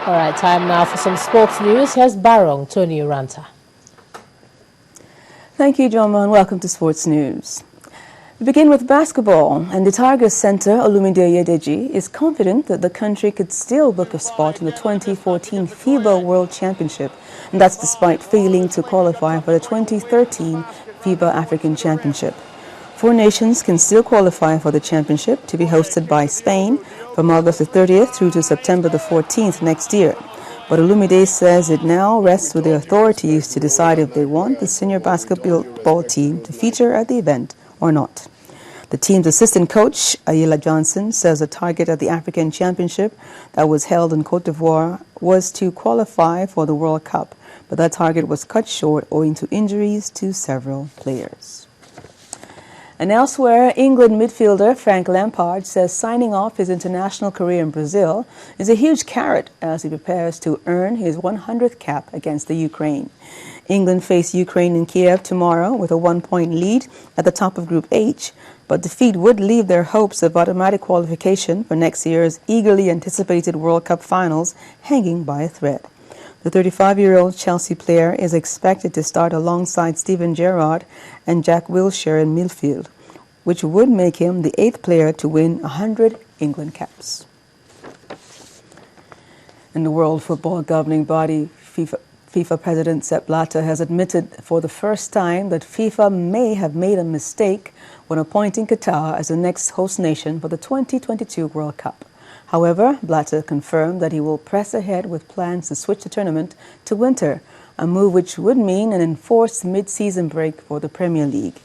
All right, time now for some sports news. Here's Barong Tony Uranta. Thank you, Joma, and welcome to Sports News. We begin with basketball, and the Tigers center, Olumide Oyedeji, is confident that the country could still book a spot in the 2014 FIBA World Championship, and that's despite failing to qualify for the 2013 FIBA African Championship. 4 nations can still qualify for the championship, to be hosted by Spain from August the 30th through to September the 14th next year. But Olumide says it now rests with the authorities to decide if they want the senior basketball team to feature at the event or not. The team's assistant coach, Ayala Johnson, says the target at the African Championship that was held in Cote d'Ivoire was to qualify for the World Cup, but that target was cut short owing to injuries to several players. And elsewhere, England midfielder Frank Lampard says signing off his international career in Brazil is a huge carrot as he prepares to earn his 100th cap against the Ukraine. England face Ukraine in Kiev tomorrow with a 1-point lead at the top of Group H, but defeat would leave their hopes of automatic qualification for next year's eagerly anticipated World Cup finals hanging by a thread. The 35-year-old Chelsea player is expected to start alongside Steven Gerrard and Jack Wilshere in midfield, which would make him the 8th player to win 100 England caps. And the World Football Governing Body, FIFA President Sepp Blatter, has admitted for the first time that FIFA may have made a mistake when appointing Qatar as the next host nation for the 2022 World Cup. However, Blatter confirmed that he will press ahead with plans to switch the tournament to winter, a move which would mean an enforced mid-season break for the Premier League.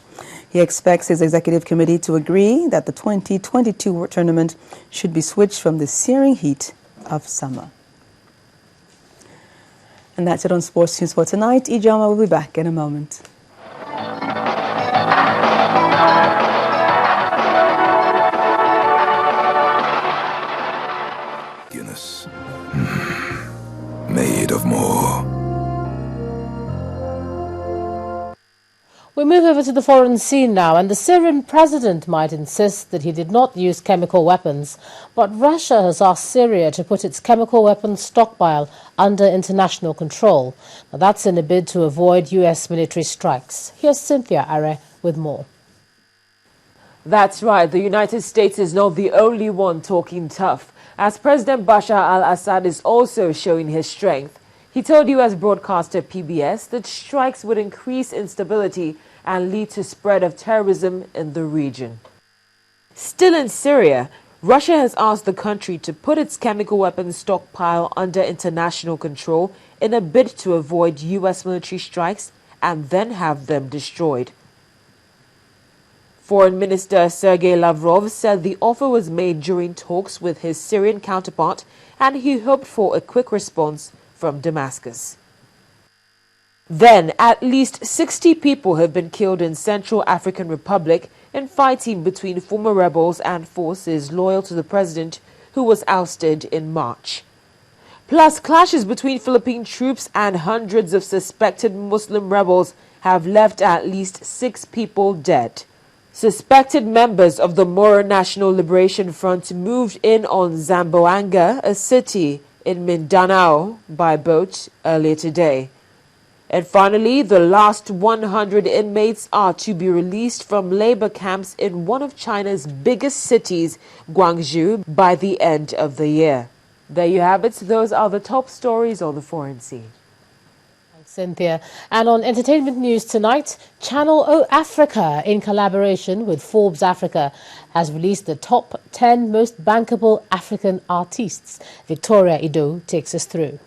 He expects his executive committee to agree that the 2022 tournament should be switched from the searing heat of summer. And that's it on Sports News for tonight. Ijoma will be back in a moment. Guinness. Made of more. We move over to the foreign scene now, and the Syrian president might insist that he did not use chemical weapons, but Russia has asked Syria to put its chemical weapons stockpile under international control. Now, that's in a bid to avoid U.S. military strikes. Here's Cynthia Are with more. That's right. The United States is not the only one talking tough, as President Bashar al-Assad is also showing his strength. He told U.S. broadcaster PBS that strikes would increase instability and lead to spread of terrorism in the region. Still in Syria, Russia has asked the country to put its chemical weapons stockpile under international control in a bid to avoid U.S. military strikes and then have them destroyed. Foreign Minister Sergei Lavrov said the offer was made during talks with his Syrian counterpart, and he hoped for a quick response from Damascus. Then, at least 60 people have been killed in Central African Republic in fighting between former rebels and forces loyal to the president who was ousted in March. Plus, clashes between Philippine troops and hundreds of suspected Muslim rebels have left at least 6 people dead. Suspected members of the Moro National Liberation Front moved in on Zamboanga, a city in Mindanao, by boat earlier today. And finally, the last 100 inmates are to be released from labor camps in one of China's biggest cities, Guangzhou, by the end of the year. There you have it. Those are the top stories on the foreign scene. Thanks, Cynthia. And on entertainment news tonight, Channel O Africa, in collaboration with Forbes Africa, has released the top 10 most bankable African artists. Victoria Ido takes us through.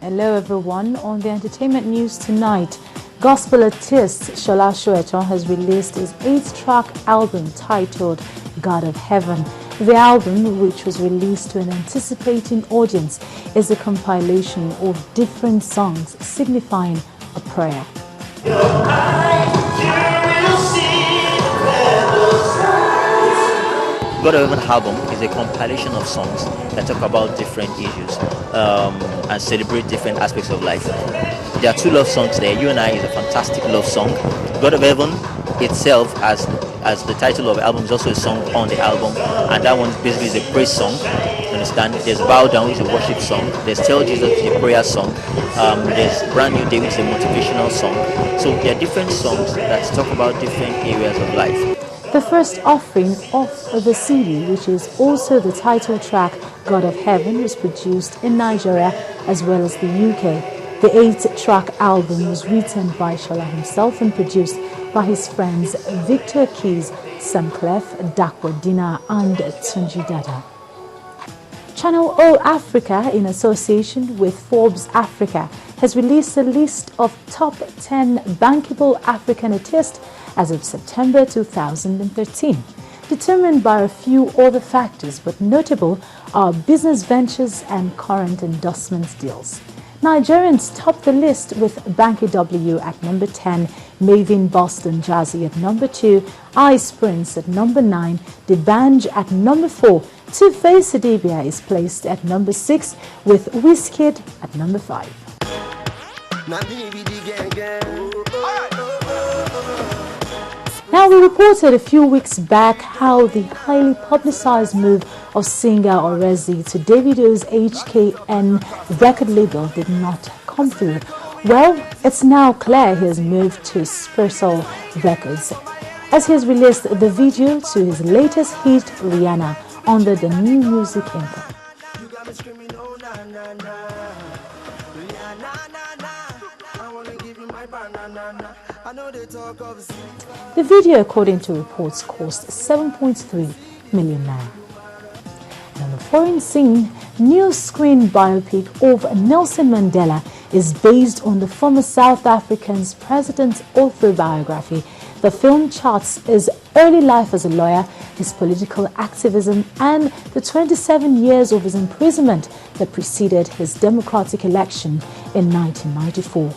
Hello everyone. On the entertainment news tonight, gospel artist Shola Sowetan has released his 8-track album titled God of Heaven. The album, which was released to an anticipating audience, is a compilation of different songs signifying a prayer. God of Heaven album is a compilation of songs that talk about different issues and celebrate different aspects of life. There are two love songs there. You and I is a fantastic love song. God of Heaven itself, as the title of the album, is also a song on the album, and that one basically is a praise song. You understand? There's Bow Down, which is a worship song. There's Tell Jesus, which is a prayer song. There's Brand New Day, which is a motivational song. So there are different songs that talk about different areas of life. The first offering of the CD, which is also the title track God of Heaven, was produced in Nigeria as well as the UK. The 8-track album was written by Shola himself and produced by his friends Victor Keys, Sam Clef, Dakwa Dina and Tunji Dada. Channel O Africa, in association with Forbes Africa, has released a list of top 10 bankable African artists as of September 2013, determined by a few other factors, but notable are business ventures and current endorsements deals. Nigerians top the list with Banky W at number 10, Mavin Boston Jazzy at number 2, Ice Prince at number 9, D'banj at number 4, Two-Face Adibia is placed at number 6, with Wizkid at number 5. Now, we reported a few weeks back how the highly publicized move of singer Orezi to Davido's HKN record label did not come through. Well, it's now clear he has moved to Spersol Records, as he has released the video to his latest hit, Rihanna, under the New Music Income. The video, according to reports, cost 7.3 million naira. And on the foreign scene, new screen biopic of Nelson Mandela is based on the former South African's president's autobiography. The film charts his early life as a lawyer, his political activism, and the 27 years of his imprisonment that preceded his democratic election in 1994.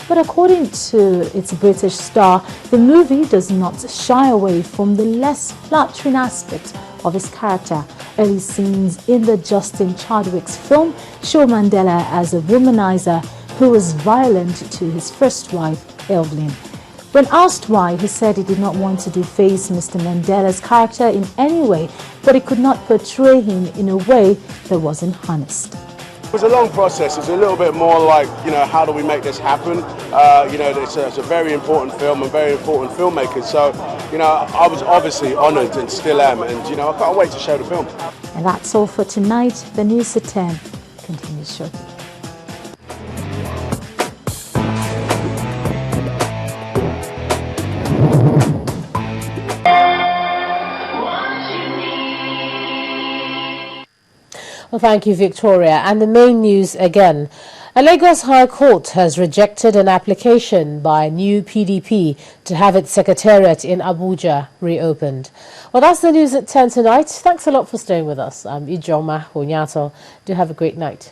But according to its British star, the movie does not shy away from the less flattering aspect of his character. Early scenes in the Justin Chadwick's film show Mandela as a womanizer who was violent to his first wife, Evelyn. When asked why, he said he did not want to deface Mr. Mandela's character in any way, but he could not portray him in a way that wasn't honest. It was a long process. It's a little bit more like, how do we make this happen? It's a very important film and very important filmmakers. So, I was obviously honoured and still am. And, I can't wait to show the film. And that's all for tonight. The news at 10 continues shortly. Well, thank you, Victoria. And the main news again. A Lagos High Court has rejected an application by New PDP to have its secretariat in Abuja reopened. Well, that's the news at 10 tonight. Thanks a lot for staying with us. I'm Ijoma Onyato. Do have a great night.